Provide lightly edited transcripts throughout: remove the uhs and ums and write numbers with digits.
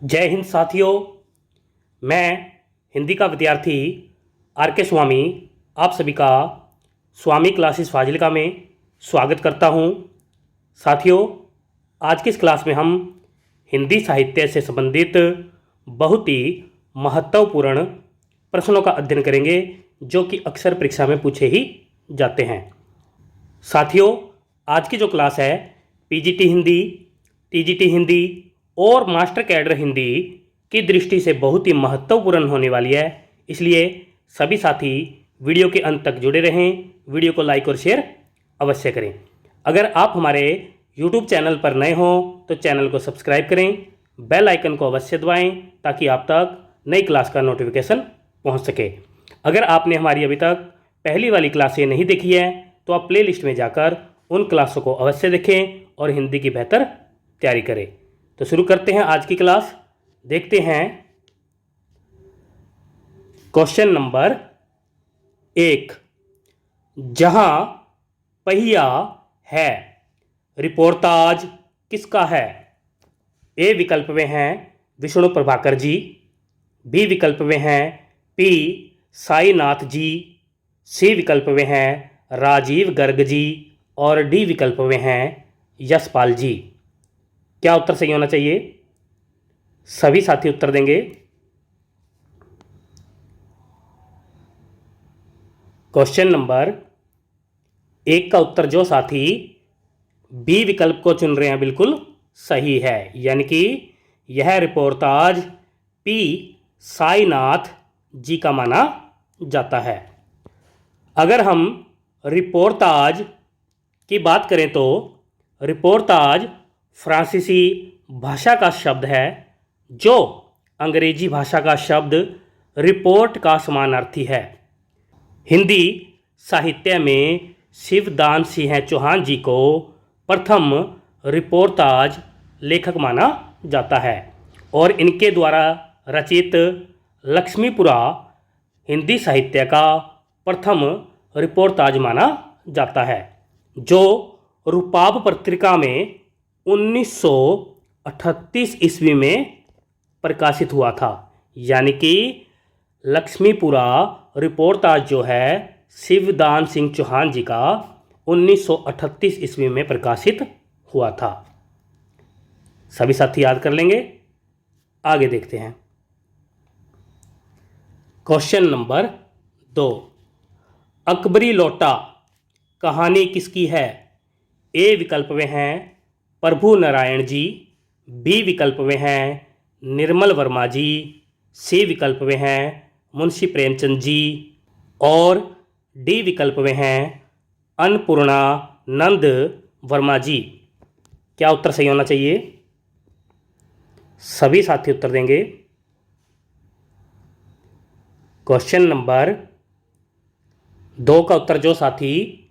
जय हिंद साथियों। मैं हिंदी का विद्यार्थी आर के स्वामी आप सभी का स्वामी क्लासेस फाजिल्का में स्वागत करता हूं। साथियों, आज की इस क्लास में हम हिंदी साहित्य से संबंधित बहुत ही महत्वपूर्ण प्रश्नों का अध्ययन करेंगे जो कि अक्सर परीक्षा में पूछे ही जाते हैं। साथियों, आज की जो क्लास है पीजीटी हिंदी, टीजीटी हिंदी और मास्टर कैडर हिंदी की दृष्टि से बहुत ही महत्वपूर्ण होने वाली है, इसलिए सभी साथी वीडियो के अंत तक जुड़े रहें। वीडियो को लाइक और शेयर अवश्य करें। अगर आप हमारे यूट्यूब चैनल पर नए हों तो चैनल को सब्सक्राइब करें, बेल आइकन को अवश्य दबाएं ताकि आप तक नई क्लास का नोटिफिकेशन पहुंच सके। अगर आपने हमारी अभी तक पहली वाली क्लासें नहीं देखी है तो आप प्लेलिस्ट में जाकर उन क्लासों को अवश्य देखें और हिंदी की बेहतर तैयारी करें। तो शुरू करते हैं आज की क्लास। देखते हैं क्वेश्चन नंबर 1। जहां पहिया है रिपोर्टाज किसका है? ए विकल्प में हैं विष्णु प्रभाकर जी, बी विकल्प में हैं पी साईनाथ जी, सी विकल्प में हैं राजीव गर्ग जी और डी विकल्प में हैं यशपाल जी। क्या उत्तर सही होना चाहिए? सभी साथी उत्तर देंगे। क्वेश्चन नंबर 1 का उत्तर जो साथी बी विकल्प को चुन रहे हैं बिल्कुल सही है, यानी कि यह रिपोर्टाज पी साईनाथ जी का माना जाता है। अगर हम रिपोर्टाज की बात करें तो रिपोर्टाज फ्रांसीसी भाषा का शब्द है जो अंग्रेजी भाषा का शब्द रिपोर्ट का समानार्थी है। हिंदी साहित्य में शिवदान सिंह चौहान जी को प्रथम रिपोर्टाज लेखक माना जाता है और इनके द्वारा रचित लक्ष्मीपुरा हिंदी साहित्य का प्रथम रिपोर्टाज माना जाता है, जो रूपाब पत्रिका में 1938 ईस्वी में प्रकाशित हुआ था। यानी कि लक्ष्मीपुरा रिपोर्टाज जो है शिवदान सिंह चौहान जी का 1938 ईस्वी में प्रकाशित हुआ था। सभी साथी याद कर लेंगे। आगे देखते हैं क्वेश्चन नंबर 2। अकबरी लोटा कहानी किसकी है? ए विकल्प में हैं प्रभु नारायण जी, बी विकल्प में हैं निर्मल वर्मा जी, सी विकल्प में हैं मुंशी प्रेमचंद जी और डी विकल्प में हैं अन्नपूर्णा नंद वर्मा जी। क्या उत्तर सही होना चाहिए? सभी साथी उत्तर देंगे। क्वेश्चन नंबर 2 का उत्तर जो साथी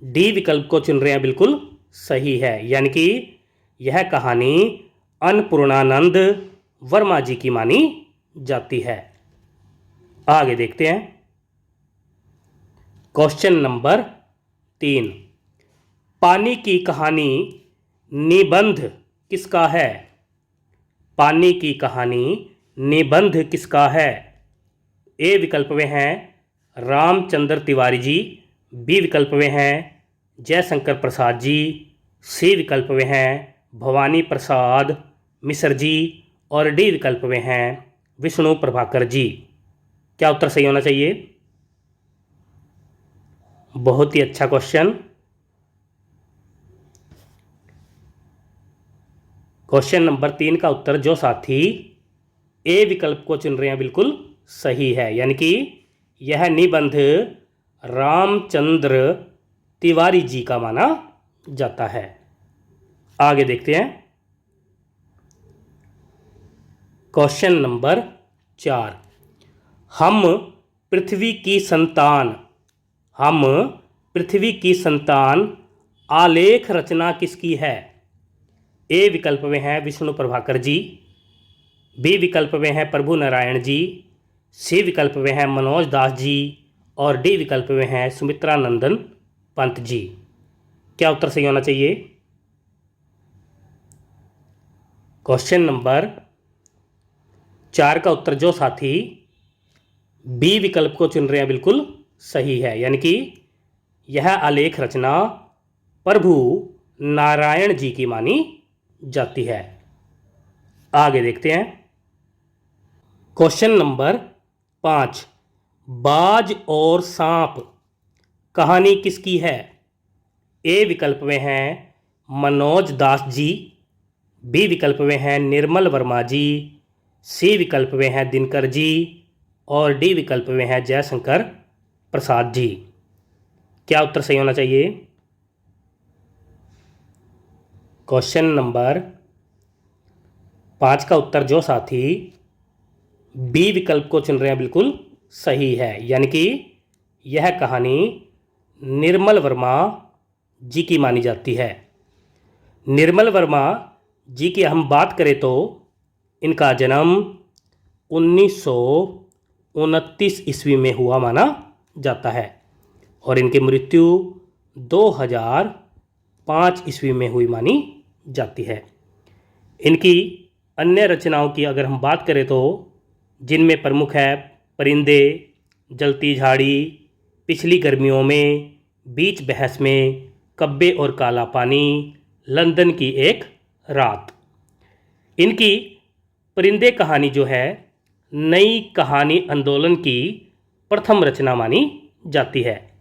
डी विकल्प को चुन रहे हैं बिल्कुल सही है, यानी कि यह कहानी अन्नपूर्णानंद वर्मा जी की मानी जाती है। आगे देखते हैं क्वेश्चन नंबर 3। पानी की कहानी निबंध किसका है? पानी की कहानी निबंध किसका है? ए विकल्प में हैं रामचंद्र तिवारी जी, बी विकल्प में हैं जयशंकर प्रसाद जी, सी विकल्प में हैं भवानी प्रसाद मिश्र जी और डी विकल्प में हैं विष्णु प्रभाकर जी। क्या उत्तर सही होना चाहिए? बहुत ही अच्छा क्वेश्चन। क्वेश्चन नंबर 3 का उत्तर जो साथी ए विकल्प को चुन रहे हैं बिल्कुल सही है, यानी कि यह निबंध रामचंद्र तिवारी जी का माना जाता है। आगे देखते हैं क्वेश्चन नंबर 4। हम पृथ्वी की संतान आलेख रचना किसकी है? ए विकल्प में है विष्णु प्रभाकर जी, बी विकल्प में है प्रभु नारायण जी, सी विकल्प में है मनोज दास जी और डी विकल्प में है सुमित्रा नंदन पंत जी। क्या उत्तर सही होना चाहिए? क्वेश्चन नंबर 4 का उत्तर जो साथी बी विकल्प को चुन रहे हैं बिल्कुल सही है, यानी कि यह आलेख रचना प्रभु नारायण जी की मानी जाती है। आगे देखते हैं। क्वेश्चन नंबर 5, बाज और सांप कहानी किसकी है? ए विकल्प में हैं मनोज दास जी, बी विकल्प में हैं निर्मल वर्मा जी, सी विकल्प में हैं दिनकर जी और डी विकल्प में हैं जयशंकर प्रसाद जी। क्या उत्तर सही होना चाहिए? क्वेश्चन नंबर 5 का उत्तर जो साथी बी विकल्प को चुन रहे हैं बिल्कुल सही है, यानी कि यह कहानी निर्मल वर्मा जी की मानी जाती है। निर्मल वर्मा जी की हम बात करें तो इनका जन्म 1929 ईस्वी में हुआ माना जाता है और इनकी मृत्यु 2005 ईस्वी में हुई मानी जाती है। इनकी अन्य रचनाओं की अगर हम बात करें तो जिनमें प्रमुख है परिंदे, जलती झाड़ी, पिछली गर्मियों में, बीच बहस में, कब्बे और काला पानी, लंदन की एक रात। इनकी परिंदे कहानी जो है नई कहानी आंदोलन की प्रथम रचना मानी जाती है।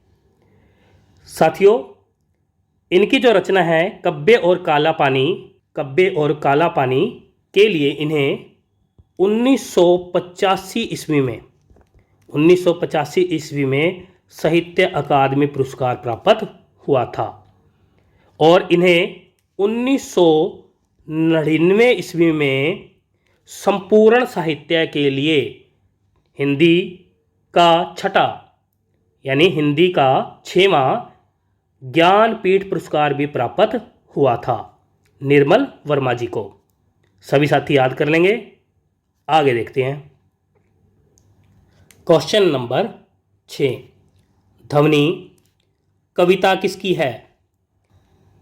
साथियों, इनकी जो रचना है कब्बे और काला पानी के लिए इन्हें 1985 ईस्वी में साहित्य अकादमी पुरस्कार प्राप्त हुआ था और इन्हें 1999 ईस्वी में संपूर्ण साहित्य के लिए हिंदी का 6वां ज्ञानपीठ पुरस्कार भी प्राप्त हुआ था निर्मल वर्मा जी को। सभी साथी याद कर लेंगे। आगे देखते हैं। क्वेश्चन नंबर 6, ध्वनि कविता किसकी है?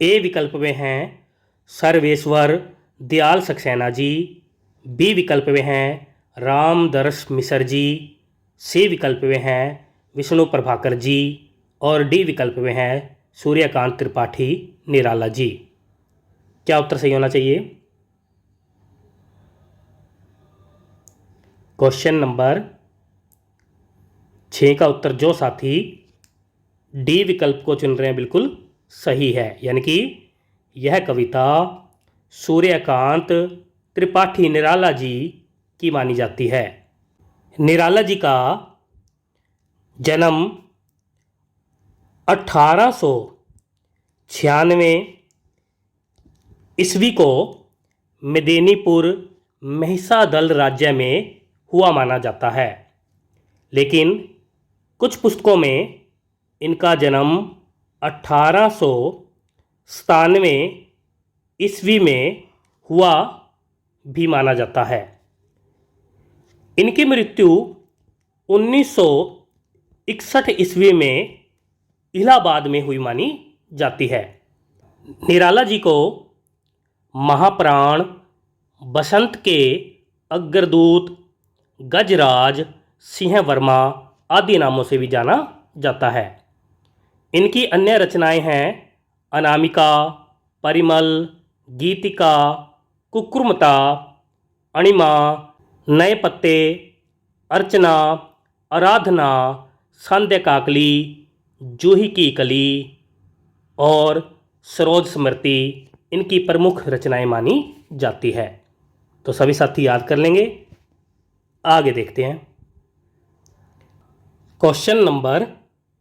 ए विकल्प में हैं सर्वेश्वर दयाल सक्सेना जी, बी विकल्प में हैं रामदर्श मिश्र जी, सी विकल्प में हैं विष्णु प्रभाकर जी और डी विकल्प में हैं सूर्यकांत त्रिपाठी निराला जी। क्या उत्तर सही होना चाहिए? क्वेश्चन नंबर 6 का उत्तर जो साथी डी विकल्प को चुन रहे हैं बिल्कुल सही है, यानी कि यह कविता सूर्यकांत त्रिपाठी निराला जी की मानी जाती है। निराला जी का जन्म 1896 ईस्वी को मेदिनीपुर महिसादल राज्य में हुआ माना जाता है, लेकिन कुछ पुस्तकों में इनका जन्म 1897 ईस्वी में हुआ भी माना जाता है। इनकी मृत्यु 1961 ईस्वी में इलाहाबाद में हुई मानी जाती है। निराला जी को महाप्राण, बसंत के अग्रदूत, गजराज, सिंह वर्मा आदि नामों से भी जाना जाता है। इनकी अन्य रचनाएं हैं अनामिका, परिमल, गीतिका, कुकुरमता, अणिमा, नए पत्ते, अर्चना, आराधना, संध्या काकली, जूही की कली और सरोज स्मृति इनकी प्रमुख रचनाएं मानी जाती है। तो सभी साथी याद कर लेंगे। आगे देखते हैं। क्वेश्चन नंबर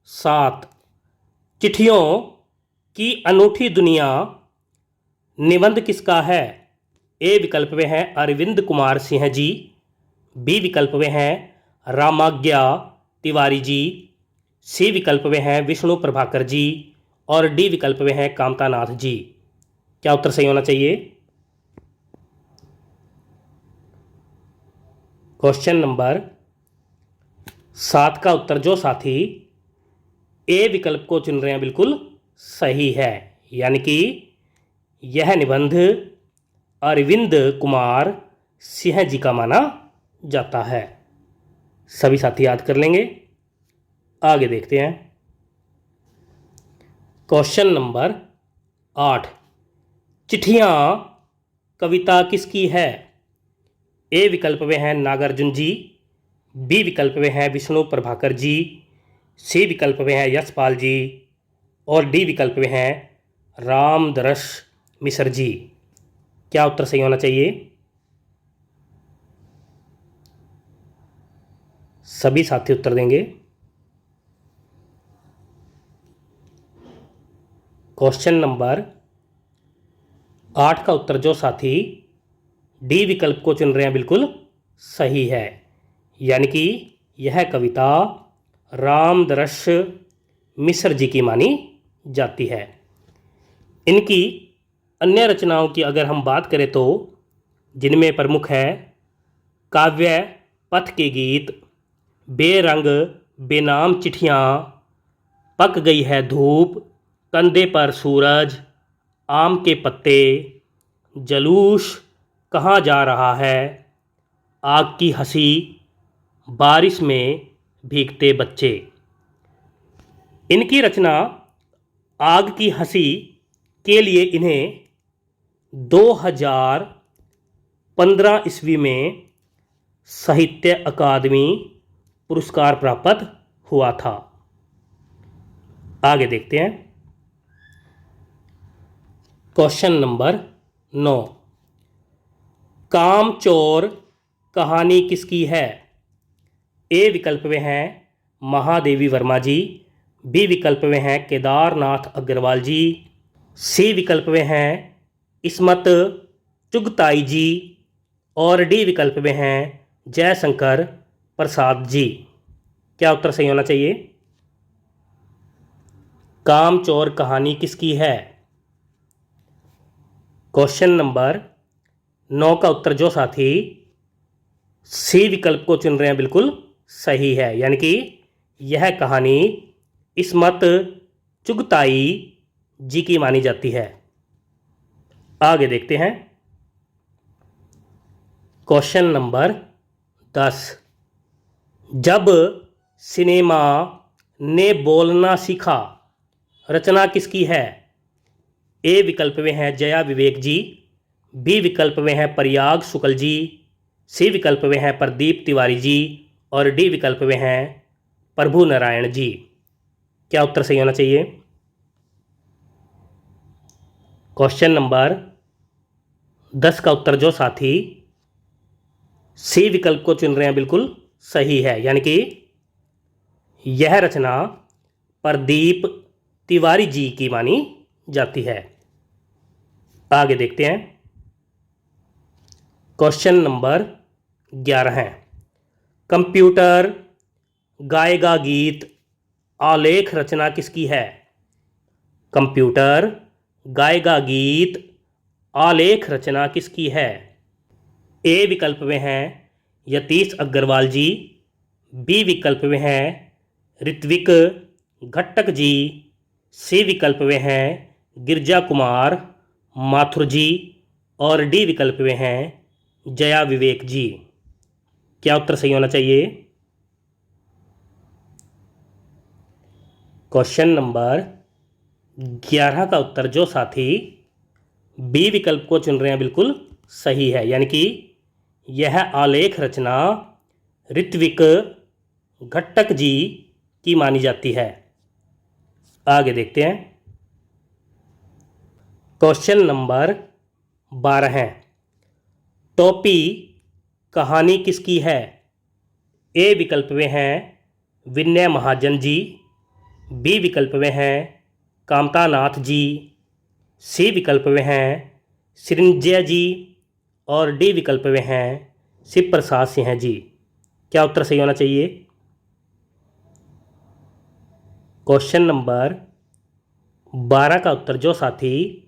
7, चिट्ठियों की अनूठी दुनिया निबंध किसका है? ए विकल्प में है अरविंद कुमार सिंह जी, बी विकल्प में है रामाज्ञा तिवारी जी, सी विकल्प में है विष्णु प्रभाकर जी और डी विकल्प में है कामतानाथ जी। क्या उत्तर सही होना चाहिए? क्वेश्चन नंबर 7 का उत्तर जो साथी ए विकल्प को चुन रहे हैं बिल्कुल सही है, यानी कि यह निबंध अरविंद कुमार सिंह जी का माना जाता है। सभी साथी याद कर लेंगे। आगे देखते हैं। क्वेश्चन नंबर 8, चिट्ठियाँ कविता किसकी है? ए विकल्प में है नागार्जुन जी, बी विकल्प में है विष्णु प्रभाकर जी, सी विकल्प में है यशपाल जी और डी विकल्प में है रामदरस मिश्र जी। क्या उत्तर सही होना चाहिए? सभी साथी उत्तर देंगे। क्वेश्चन नंबर 8 का उत्तर जो साथी डी विकल्प को चुन रहे हैं बिल्कुल सही है, यानी कि यह कविता रामदरस मिश्र जी की मानी जाती है। इनकी अन्य रचनाओं की अगर हम बात करें तो जिनमें प्रमुख है काव्य पथ के गीत, बेरंग बेनाम चिट्ठियाँ, पक गई है धूप, कंधे पर सूरज, आम के पत्ते, जलूस कहाँ जा रहा है, आग की हंसी, बारिश में भीगते बच्चे। इनकी रचना आग की हंसी के लिए इन्हें 2015 ईस्वी में साहित्य अकादमी पुरस्कार प्राप्त हुआ था। आगे देखते हैं। क्वेश्चन नंबर 9, कामचोर कहानी किसकी है? ए विकल्प में है महादेवी वर्मा जी, बी विकल्प में है केदारनाथ अग्रवाल जी, सी विकल्प में है इस्मत चुगताई जी और डी विकल्प में है जयशंकर प्रसाद जी। क्या उत्तर सही होना चाहिए? कामचोर कहानी किसकी है? क्वेश्चन नंबर 9 का उत्तर जो साथी सी विकल्प को चुन रहे हैं बिल्कुल सही है, यानी कि यह कहानी इस्मत चुगताई जी की मानी जाती है। आगे देखते हैं। क्वेश्चन नंबर 10, जब सिनेमा ने बोलना सीखा रचना किसकी है? ए विकल्प में है जया विवेक जी, बी विकल्प में है प्रयाग शुक्ल जी, सी विकल्प में है प्रदीप तिवारी जी और डी विकल्प में है प्रभु नारायण जी। क्या उत्तर सही होना चाहिए? क्वेश्चन नंबर 10 का उत्तर जो साथी सी विकल्प को चुन रहे हैं बिल्कुल सही है, यानी कि यह रचना प्रदीप तिवारी जी की मानी जाती है। आगे देखते हैं। क्वेश्चन नंबर 11 है, कंप्यूटर गाएगा गीत आलेख रचना किसकी है? कंप्यूटर गाएगा गीत आलेख रचना किसकी है? ए विकल्प में है यतीश अग्रवाल जी, बी विकल्प में है ऋत्विक घट्टक जी, सी विकल्प में है गिरजा कुमार माथुर जी और डी विकल्प में है जया विवेक जी। क्या उत्तर सही होना चाहिए? क्वेश्चन नंबर 11 का उत्तर जो साथी बी विकल्प को चुन रहे हैं बिल्कुल सही है, यानी कि यह आलेख रचना ऋत्विक घट्टक जी की मानी जाती है। आगे देखते हैं। क्वेश्चन नंबर 12 है, टोपी कहानी किसकी है? ए विकल्प में है विनय महाजन जी, बी विकल्प में है कामतानाथ जी, सी विकल्प में है सृंजय जी और डी विकल्प में है शिव प्रसाद सिंह जी। क्या उत्तर सही होना चाहिए? क्वेश्चन नंबर 12 का उत्तर जो साथी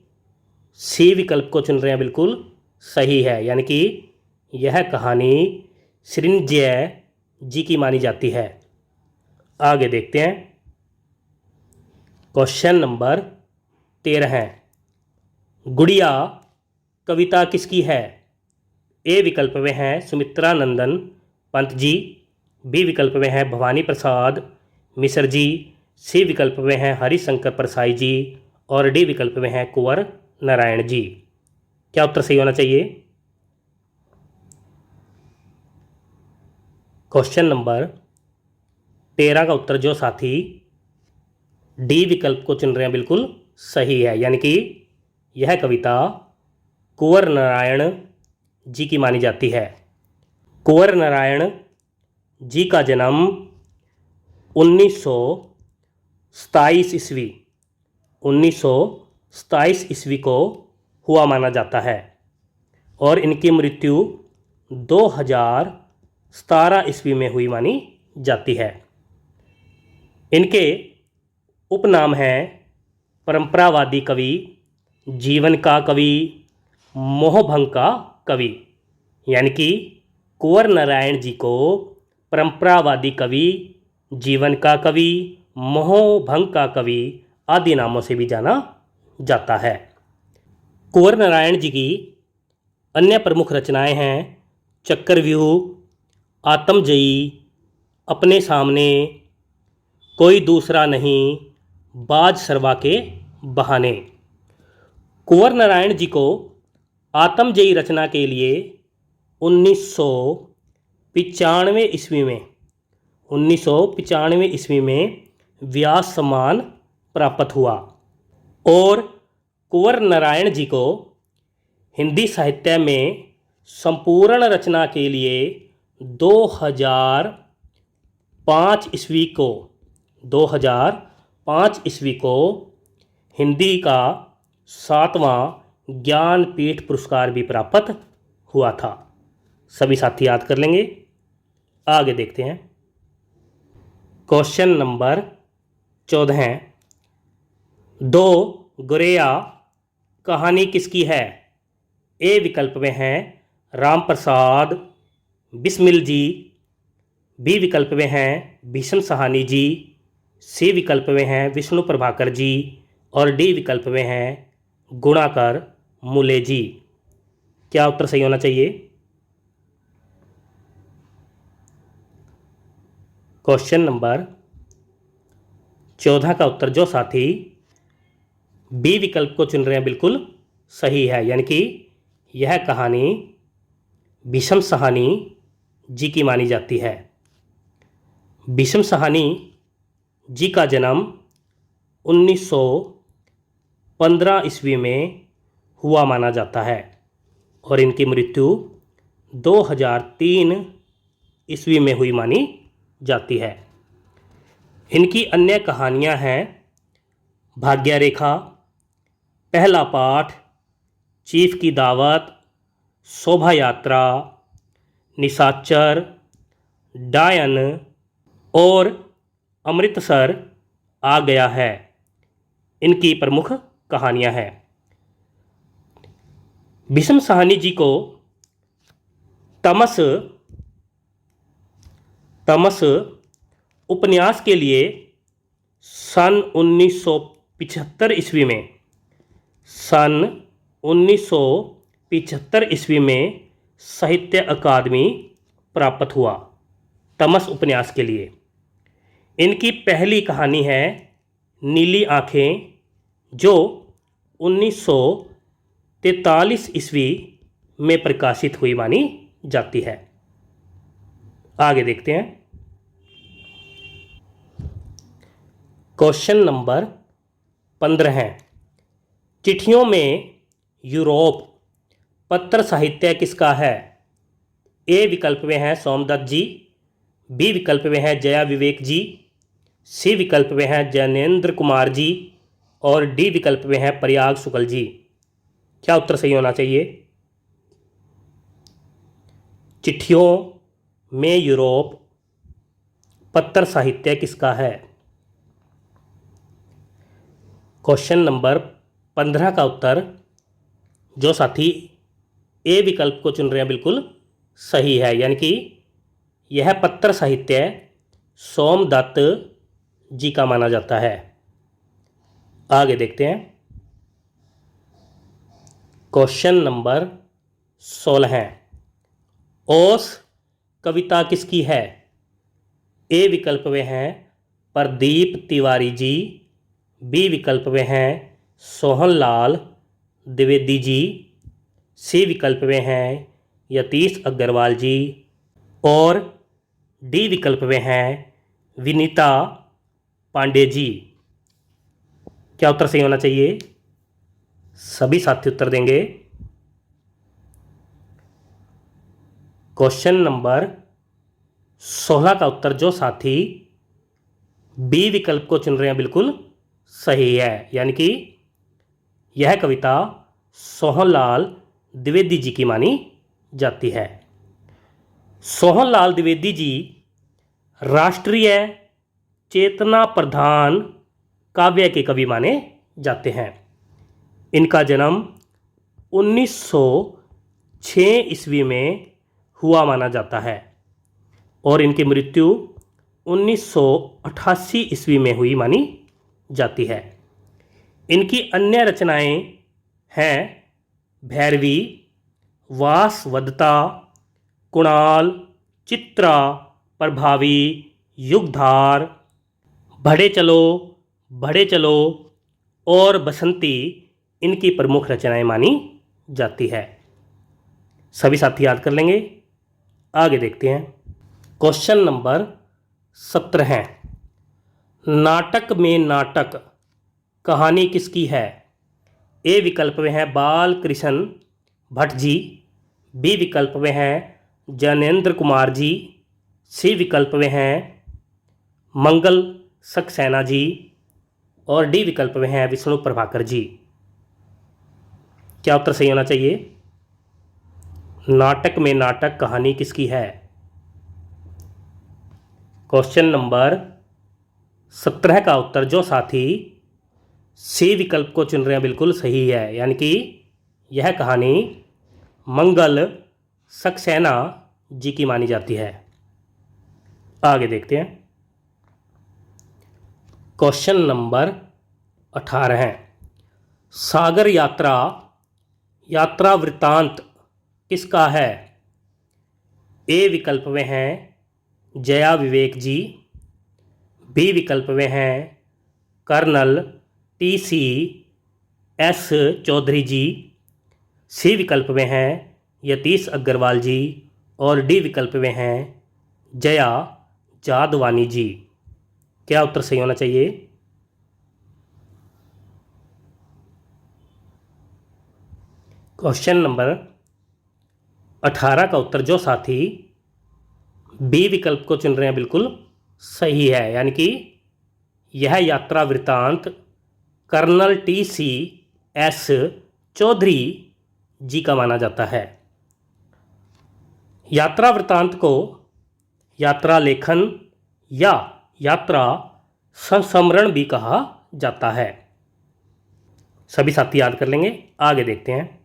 सी विकल्प को चुन रहे हैं बिल्कुल सही है, यानी कि यह कहानी सृंजय जी की मानी जाती है। आगे देखते हैं। क्वेश्चन नंबर 13 है, गुड़िया कविता किसकी है? ए विकल्प में है सुमित्रा नंदन पंत जी। बी विकल्प में है भवानी प्रसाद मिश्र जी। सी विकल्प में है हरिशंकर परसाई जी। और डी विकल्प में है कुंवर नारायण जी। क्या उत्तर सही होना चाहिए? क्वेश्चन नंबर 13 का उत्तर जो साथी डी विकल्प को चुन रहे हैं बिल्कुल सही है, यानी कि यह कविता कुंवर नारायण जी की मानी जाती है। कुंवर नारायण जी का जन्म 1927 ईस्वी 1927 ईस्वी को हुआ माना जाता है और इनकी मृत्यु 2017 ईस्वी में हुई मानी जाती है। इनके उपनाम हैं परंपरावादी कवि, जीवन का कवि, मोहभंग का कवि, यानी कि कुंवर नारायण जी को परंपरावादी कवि, जीवन का कवि, मोहभंग का कवि आदि नामों से भी जाना जाता है। कुंवर नारायण जी की अन्य प्रमुख रचनाएं हैं चक्रव्यूह, आत्मजयी, अपने सामने, कोई दूसरा नहीं, बाज सरवा के बहाने। कुंवर नारायण जी को आत्मजयी रचना के लिए 1995 ईस्वी में व्यास सम्मान प्राप्त हुआ और कुंवर नारायण जी को हिंदी साहित्य में संपूर्ण रचना के लिए 2005 ईस्वी को हिंदी का 7वां ज्ञानपीठ पुरस्कार भी प्राप्त हुआ था। सभी साथी याद कर लेंगे। आगे देखते हैं। क्वेश्चन नंबर 14 है, दो गुरेया कहानी किसकी है? ए विकल्प में है राम प्रसाद बिस्मिल जी। बी विकल्प में है भीषम सहानी जी। सी विकल्प में है विष्णु प्रभाकर जी। और डी विकल्प में है गुणाकर मूले जी। क्या उत्तर सही होना चाहिए? क्वेश्चन नंबर 14 का उत्तर जो साथी बी विकल्प को चुन रहे हैं बिल्कुल सही है, यानी कि यह कहानी भीषम सहानी जी की मानी जाती है। भीषम सहानी जी का जन्म 1915 ईस्वी में हुआ माना जाता है और इनकी मृत्यु 2003 ईस्वी में हुई मानी जाती है। इनकी अन्य कहानियां हैं भाग्य रेखा, पहला पाठ, चीफ की दावत, शोभा यात्रा, निशाचर, डायन और अमृतसर आ गया है। इनकी प्रमुख कहानियां हैं। भीषम सहानी जी को तमस उपन्यास के लिए सन 1975 ईस्वी में साहित्य अकादमी प्राप्त हुआ तमस उपन्यास के लिए। इनकी पहली कहानी है नीली आँखें जो 1943 ईस्वी में प्रकाशित हुई मानी जाती है। आगे देखते हैं। क्वेश्चन नंबर 15 है, चिट्ठियों में यूरोप पत्र साहित्य किसका है? ए विकल्प में है सोमदत्त जी। बी विकल्प में है जया विवेक जी। सी विकल्प में है जैनेन्द्र कुमार जी। और डी विकल्प में है प्रयाग शुक्ल जी। क्या उत्तर सही होना चाहिए? चिट्ठियों में यूरोप पत्र साहित्य किसका है? क्वेश्चन नंबर 15 का उत्तर जो साथी ए विकल्प को चुन रहे हैं बिल्कुल सही है, यानी कि यह पत्र साहित्य सोमदत्त जी का माना जाता है। आगे देखते हैं। क्वेश्चन नंबर 16 है, ओस कविता किसकी है? ए विकल्प में हैं प्रदीप तिवारी जी, बी विकल्प में हैं सोहनलाल द्विवेदी जी, सी विकल्प में हैं यतीश अग्रवाल जी और डी विकल्प में हैं विनीता पांडे जी। क्या उत्तर सही होना चाहिए? सभी साथी उत्तर देंगे। क्वेश्चन नंबर 16 का उत्तर जो साथी बी विकल्प को चुन रहे हैं बिल्कुल सही है, यानी कि यह कविता सोहनलाल द्विवेदी जी की मानी जाती है। सोहनलाल द्विवेदी जी राष्ट्रीय चेतना प्रधान काव्य के कवि माने जाते हैं। इनका जन्म 1906 ईस्वी में हुआ माना जाता है और इनकी मृत्यु 1988 ईस्वी में हुई मानी जाती है। इनकी अन्य रचनाएं हैं भैरवी, वासवदत्ता, कुणाल, चित्रा, प्रभावी, युगधार, बढ़े चलो और बसंती इनकी प्रमुख रचनाएं मानी जाती है। सभी साथी याद कर लेंगे। आगे देखते हैं। क्वेश्चन नंबर 17 है, नाटक में नाटक कहानी किसकी है? ए विकल्प में है बाल कृष्ण भट्ट जी, बी विकल्प में है जैनेन्द्र कुमार जी, सी विकल्प में है मंगल सक्सेना जी और डी विकल्प में है विष्णु प्रभाकर जी। क्या उत्तर सही होना चाहिए? नाटक में नाटक कहानी किसकी है? क्वेश्चन नंबर 17 का उत्तर जो साथी सी विकल्प को चुन रहे हैं बिल्कुल सही है, यानी कि यह कहानी मंगल सक्सेना जी की मानी जाती है। आगे देखते हैं। क्वेश्चन नंबर 18 है, सागर यात्रा वृत्तांत किसका है? ए विकल्प में हैं जया विवेक जी, बी विकल्प में हैं कर्नल TCS चौधरी जी, सी विकल्प में हैं यतीश अग्रवाल जी और डी विकल्प में हैं जया जादवानी जी। क्या उत्तर सही होना चाहिए? क्वेश्चन नंबर 18 का उत्तर जो साथी बी विकल्प को चुन रहे हैं बिल्कुल सही है, यानी कि यह यात्रा वृत्तांत कर्नल TCS चौधरी जी का माना जाता है। यात्रा वृत्तांत को यात्रा लेखन या यात्रा संस्मरण भी कहा जाता है। सभी साथी याद कर लेंगे। आगे देखते हैं।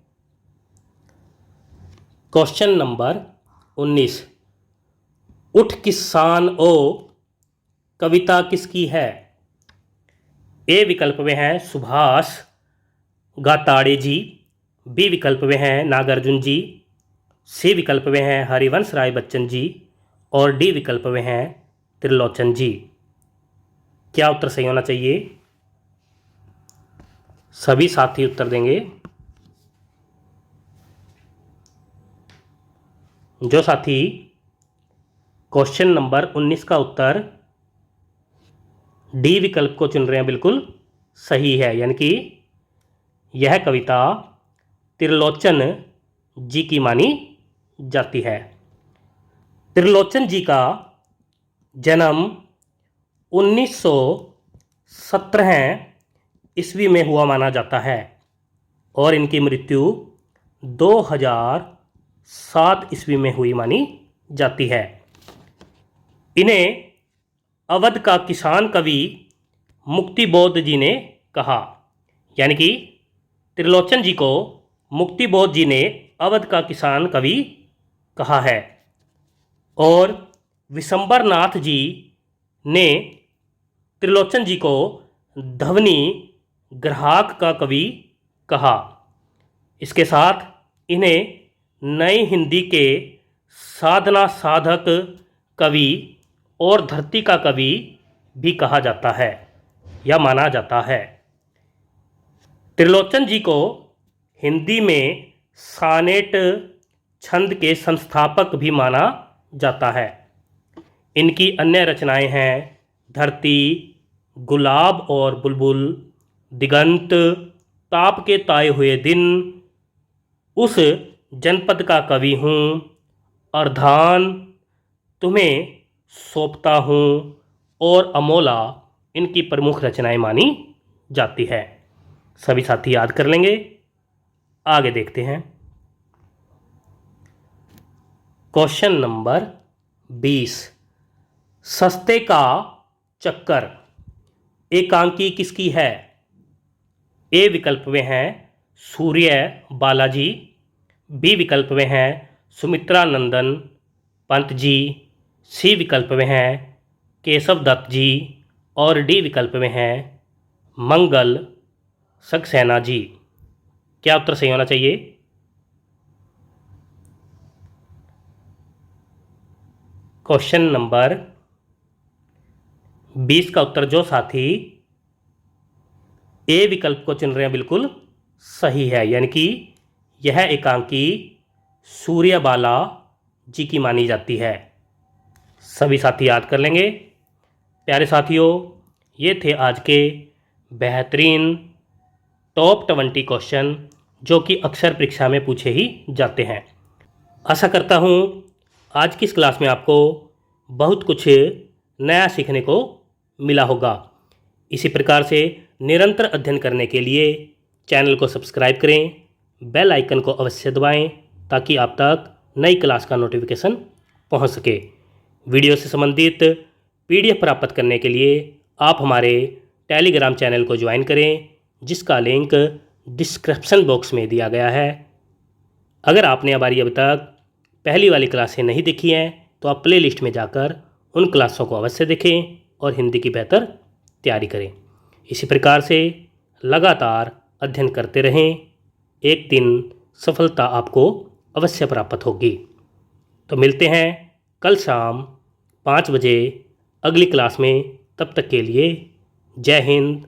क्वेश्चन नंबर 19, उठ किसान ओ कविता किसकी है? ए विकल्प में है सुभाष गाताड़े जी, बी विकल्प में है नागार्जुन जी, सी विकल्प में है हरिवंश राय बच्चन जी और डी विकल्प में है त्रिलोचन जी। क्या उत्तर सही होना चाहिए? सभी साथी उत्तर देंगे। जो साथी क्वेश्चन नंबर 19 का उत्तर डी विकल्प को चुन रहे हैं बिल्कुल सही है, यानी कि यह कविता त्रिलोचन जी की मानी जाती है। त्रिलोचन जी का जन्म 1917 ईस्वी में हुआ माना जाता है और इनकी मृत्यु 2007 ईस्वी में हुई मानी जाती है। इन्हें अवध का किसान कवि मुक्तिबोध जी ने कहा, यानी कि त्रिलोचन जी को मुक्तिबोध जी ने अवध का किसान कवि कहा है और विशंबर नाथ जी ने त्रिलोचन जी को धवनी ग्राहक का कवि कहा। इसके साथ इन्हें नई हिंदी के साधना साधक कवि और धरती का कवि भी कहा जाता है या माना जाता है। त्रिलोचन जी को हिंदी में सानेट छंद के संस्थापक भी माना जाता है। इनकी अन्य रचनाएं हैं धरती, गुलाब और बुलबुल, दिगंत, ताप के ताए हुए दिन, उस जनपद का कवि हूँ, अर्धान, तुम्हें सौंपता हूँ और अमोला इनकी प्रमुख रचनाएं मानी जाती है। सभी साथी याद कर लेंगे। आगे देखते हैं। Question number 20। सस्ते का चक्कर एकांकी किसकी है? ए विकल्प में है सूर्य बालाजी, बी विकल्प में है सुमित्रा नंदन पंत जी, सी विकल्प में है केशव दत्त जी और डी विकल्प में है मंगल सक्सेना जी। क्या उत्तर सही होना चाहिए? क्वेश्चन नंबर 20 का उत्तर जो साथी ए विकल्प को चुन रहे हैं बिल्कुल सही है, यानी कि यह एकांकी सूर्यबाला जी की मानी जाती है। सभी साथी याद कर लेंगे। प्यारे साथियों, ये थे आज के बेहतरीन टॉप 20 क्वेश्चन जो कि अक्सर परीक्षा में पूछे ही जाते हैं। आशा करता हूँ आज की इस क्लास में आपको बहुत कुछ नया सीखने को मिला होगा। इसी प्रकार से निरंतर अध्ययन करने के लिए चैनल को सब्सक्राइब करें, बेल आइकन को अवश्य दबाएं ताकि आप तक नई क्लास का नोटिफिकेशन पहुंच सके। वीडियो से संबंधित PDF प्राप्त करने के लिए आप हमारे टेलीग्राम चैनल को ज्वाइन करें, जिसका लिंक डिस्क्रिप्शन बॉक्स में दिया गया है। अगर आपने हमारी अभी तक पहली वाली क्लासें नहीं देखी हैं तो आप प्ले लिस्ट में जाकर उन क्लासों को अवश्य देखें और हिंदी की बेहतर तैयारी करें। इसी प्रकार से लगातार अध्ययन करते रहें, एक दिन सफलता आपको अवश्य प्राप्त होगी। तो मिलते हैं कल शाम 5 बजे अगली क्लास में। तब तक के लिए जय हिंद,